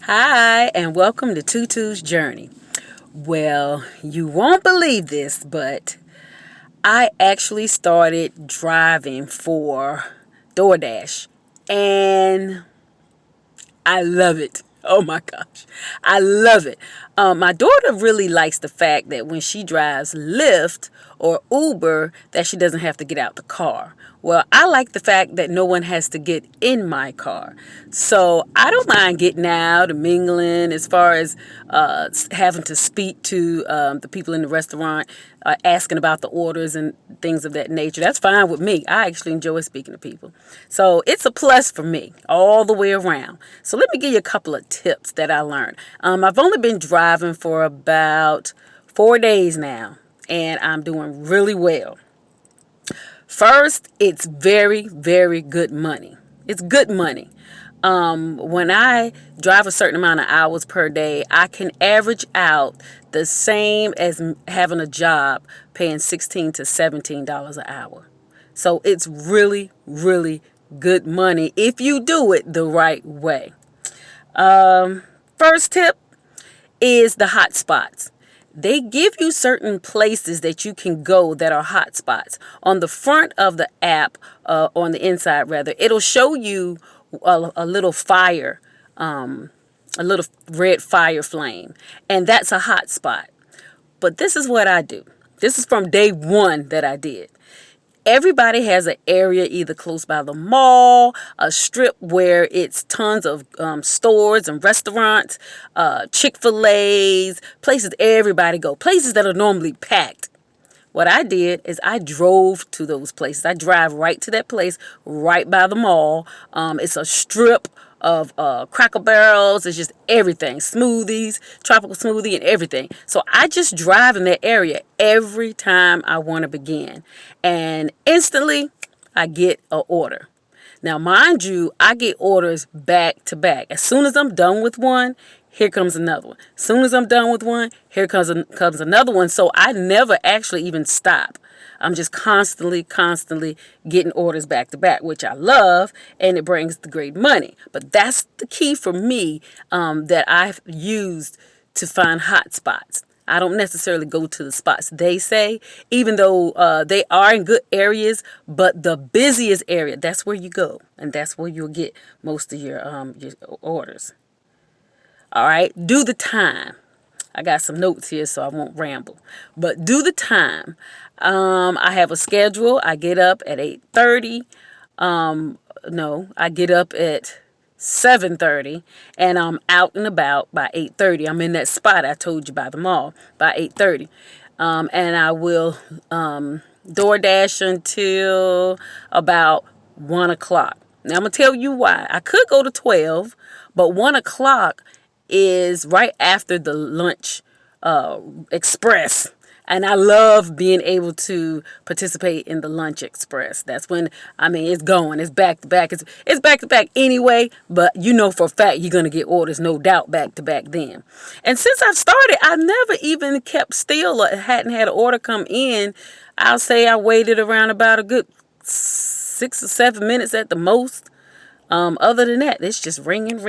Hi, and welcome to Tutu's Journey. Well, you won't believe this, but I actually started driving for DoorDash, and I love it. Oh my gosh, I love it. My daughter really likes the fact that when she drives Lyft or Uber, that she doesn't have to get out the car. Well, I like the fact that no one has to get in my car. So I don't mind getting out and mingling as far as having to speak to the people in the restaurant, asking about the orders and things of that nature. That's fine with me. I actually enjoy speaking to people. So it's a plus for me all the way around. So let me give you a couple of tips that I learned. I've only been driving for about 4 days now, and I'm doing really well. First, it's very, very good money. It's good money. When I drive a certain amount of hours per day, I can average out the same as having a job paying $16 to $17 an hour. So it's really, really good money if you do it the right way. First tip is the hot spots. They give you certain places that you can go that are hot spots. On the front of the app, on the inside rather, it'll show you a little fire, a little red fire flame, and that's a hot spot. But this is what I do. This is from day one that I did. Everybody has an area either close by the mall, a strip where it's tons of stores and restaurants, Chick-fil-A's, places everybody go, places that are normally packed. What I did is I drove to those places. I drive right to that place, right by the mall. It's a strip of Cracker Barrels. It's just everything, smoothies, tropical smoothie, and everything. So I just drive in that area every time I want to begin, and instantly I get an order. Now, mind you, I get orders back to back. As soon as I'm done with one, here comes another one. As soon as I'm done with one, here comes another one. So I never actually even stop. I'm just constantly getting orders back to back, which I love, and it brings the great money. But that's the key for me, that I've used to find hot spots. I don't necessarily go to the spots they say, even though they are in good areas, but the busiest area, that's where you go, and that's where you'll get most of your orders. All right, do the time. I got some notes here so I won't ramble, but do the time. I have a schedule. I get up at 8:30. No, I get up at 7:30, and I'm out and about by 8:30. I'm in that spot I told you by the mall by 8:30. And I will DoorDash until about 1 o'clock. Now I'm gonna tell you why. I could go to 12, but 1 o'clock is right after the lunch express. And I love being able to participate in the lunch express. That's when, I mean, it's going. It's back to back. It's back to back anyway, but you know for a fact you're going to get orders, no doubt, back to back then. And since I've started, I never even kept still or hadn't had an order come in. I'll say I waited around about a good 6 or 7 minutes at the most. Other than that, it's just ringing.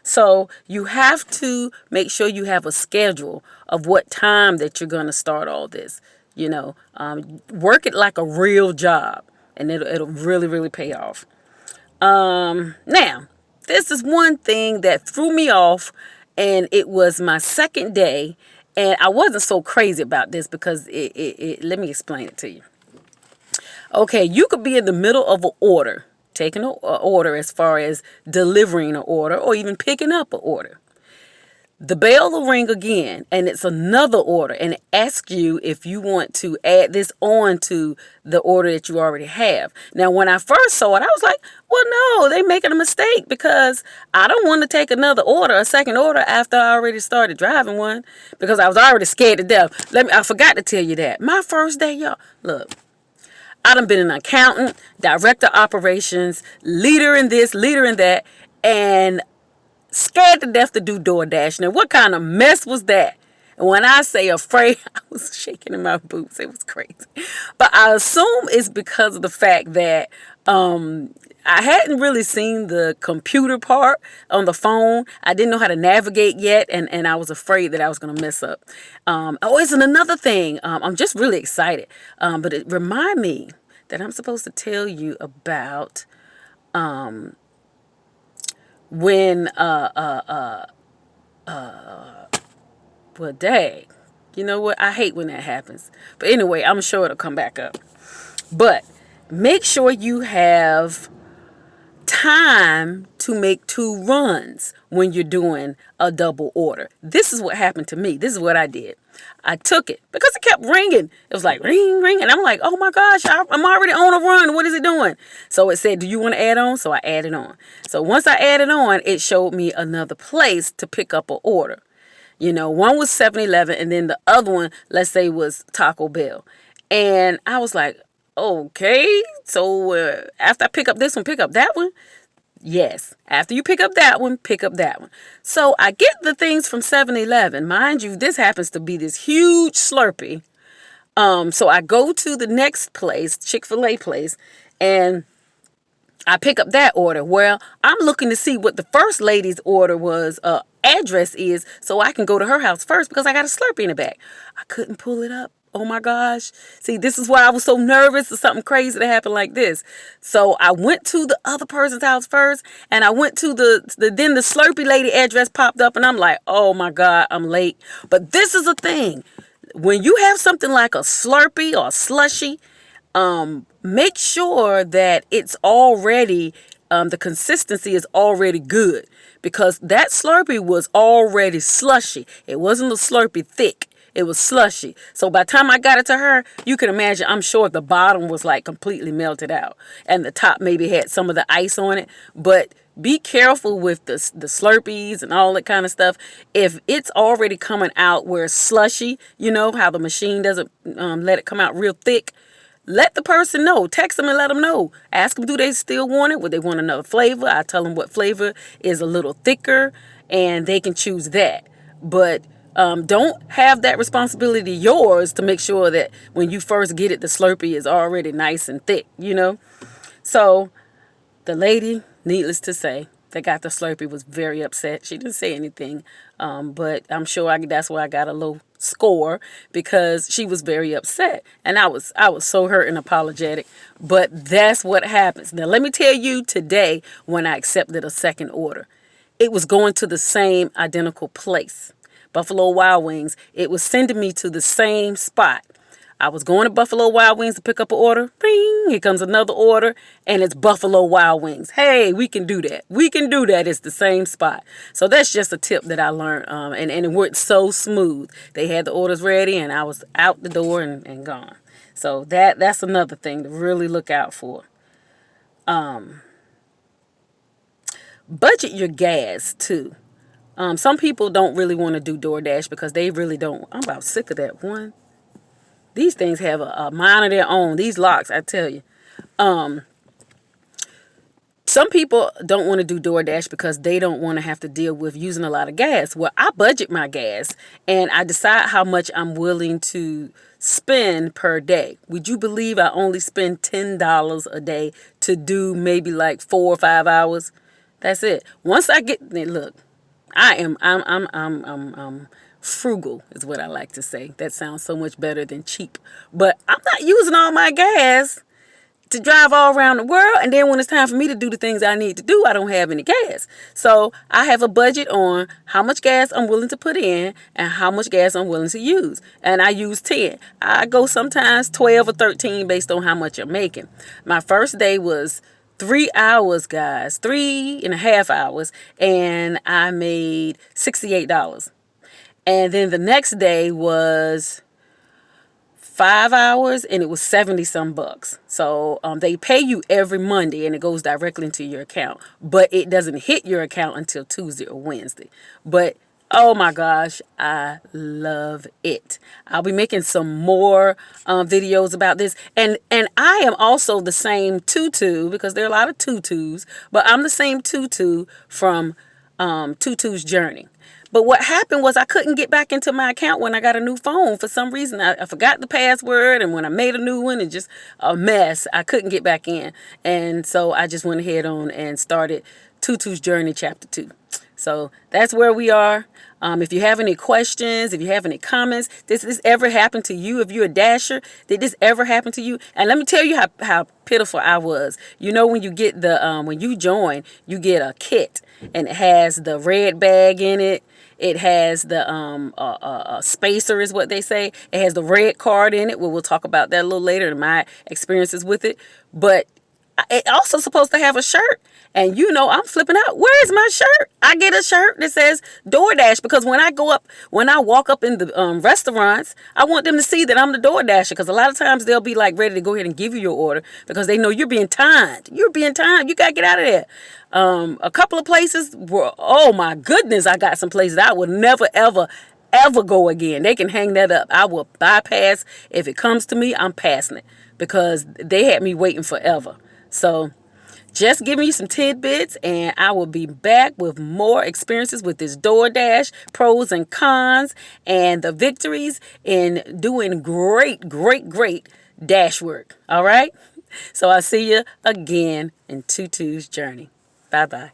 So you have to make sure you have a schedule of what time that you're going to start all this. Work it like a real job, and it'll really pay off. Now, this is one thing that threw me off, and it was my second day, and I wasn't so crazy about this because let me explain it to you. Okay, you could be in the middle of an order, taking an order as far as delivering an order or even picking up an order. The bell will ring again, and it's another order, and it asks you if you want to add this on to the order that you already have. Now, when I first saw it, I was like, well, no, they're making a mistake because I don't want to take another order, a second order, after I already started driving one because I was already scared to death. I forgot to tell you that. My first day, y'all, look. I done been an accountant, director of operations, leader in this, leader in that, and scared to death to do DoorDash. Now, what kind of mess was that? And when I say afraid, I was shaking in my boots. It was crazy. But I assume it's because of the fact that I hadn't really seen the computer part on the phone. I didn't know how to navigate yet, and I was afraid that I was going to mess up. Oh, isn't another thing. I'm just really excited. But it remind me that I'm supposed to tell you about when well, dang. You know what? I hate when that happens. But anyway, I'm sure it'll come back up. But make sure you have time to make 2 runs when you're doing a double order. This is what happened to me. This is what I did. I took it because it kept ringing. It was like ring, ring. And I'm like, oh my gosh, I'm already on a run. What is it doing? So it said, do you want to add on? So I added on. So once I added on, it showed me another place to pick up an order. You know, one was 7-Eleven and then the other one, let's say, was Taco Bell. And I was like, okay, so after I pick up this one, pick up that one? Yes. After you pick up that one, pick up that one. So I get the things from 7-Eleven. Mind you, this happens to be this huge Slurpee. So I go to the next place, Chick-fil-A place, and I pick up that order. Well, I'm looking to see what the first lady's order was, address is, so I can go to her house first because I got a Slurpee in the back. I couldn't pull it up. Oh my gosh. See, this is why I was so nervous for something crazy to happen like this. So I went to the other person's house first, and I went to then the Slurpee lady address popped up, and I'm like, oh my God, I'm late. But this is a thing. When you have something like a Slurpee or a slushy, make sure that it's already, the consistency is already good, because that Slurpee was already slushy. It wasn't a Slurpee thick. It was slushy. So by the time I got it to her, you can imagine, I'm sure the bottom was like completely melted out and the top maybe had some of the ice on it. But be careful with the Slurpees and all that kind of stuff. If it's already coming out where it's slushy, you know how the machine doesn't let it come out real thick, let the person know. Text them and let them know. Ask them, do they still want it? Would they want another flavor? I tell them what flavor is a little thicker, and they can choose that. But don't have that responsibility yours to make sure that when you first get it, the Slurpee is already nice and thick, you know? So the lady, needless to say, that got the Slurpee was very upset. She didn't say anything, but I'm sure that's why I got a low score, because she was very upset, and I was so hurt and apologetic. But that's what happens. Now let me tell you, today when I accepted a second order, it was going to the same identical place, Buffalo Wild Wings. It was sending me to the same spot. I was going to Buffalo Wild Wings to pick up an order. Ring! Here comes another order, and it's Buffalo Wild Wings. Hey, we can do that. We can do that. It's the same spot. So that's just a tip that I learned, and it worked so smooth. They had the orders ready, and I was out the door and gone. So that's another thing to really look out for. Budget your gas, too. Some people don't really want to do DoorDash because they really don't. I'm about sick of that one. These things have a mind of their own. These locks, I tell you. Some people don't want to do DoorDash because they don't want to have to deal with using a lot of gas. Well, I budget my gas, and I decide how much I'm willing to spend per day. Would you believe I only spend $10 a day to do maybe like 4 or 5 hours? That's it. Once I get, look, I'm frugal is what I like to say. That sounds so much better than cheap. But I'm not using all my gas to drive all around the world, and then when it's time for me to do the things I need to do, I don't have any gas. So I have a budget on how much gas I'm willing to put in and how much gas I'm willing to use. And I use 10. I go sometimes 12 or 13 based on how much I'm making. My first day was 3 hours, guys, 3.5 hours, and I made $68. And then the next day was 5 hours, and it was 70 some bucks. So they pay you every Monday, and it goes directly into your account, but it doesn't hit your account until Tuesday or Wednesday. But oh my gosh, I love it. I'll be making some more videos about this. And I am also the same tutu, because there are a lot of tutus, but I'm the same tutu from Tutu's Journey. But what happened was I couldn't get back into my account when I got a new phone. For some reason, I forgot the password, and when I made a new one, it just a mess. I couldn't get back in. And so I just went ahead on and started Tutu's Journey Chapter 2. So that's where we are. If you have any questions, if you have any comments, did this ever happen to you? If you're a dasher, did this ever happen to you? And let me tell you how pitiful I was. You know, when you get the when you join, you get a kit, and it has the red bag in it. It has the spacer is what they say. It has the red card in it. We'll talk about that a little later in my experiences with it. But it also supposed to have a shirt. And you know, I'm flipping out. Where's my shirt? I get a shirt that says DoorDash because when I walk up in the restaurants, I want them to see that I'm the DoorDasher because a lot of times they'll be like ready to go ahead and give you your order because they know you're being timed. You're being timed. You got to get out of there. A couple of places were, oh my goodness, I got some places I would never, ever go again. They can hang that up. I will bypass. If it comes to me, I'm passing it because they had me waiting forever. So just give me some tidbits and I will be back with more experiences with this DoorDash, pros and cons, and the victories in doing great, great, great dash work. All right? So I'll see you again in Tutu's Journey. Bye-bye.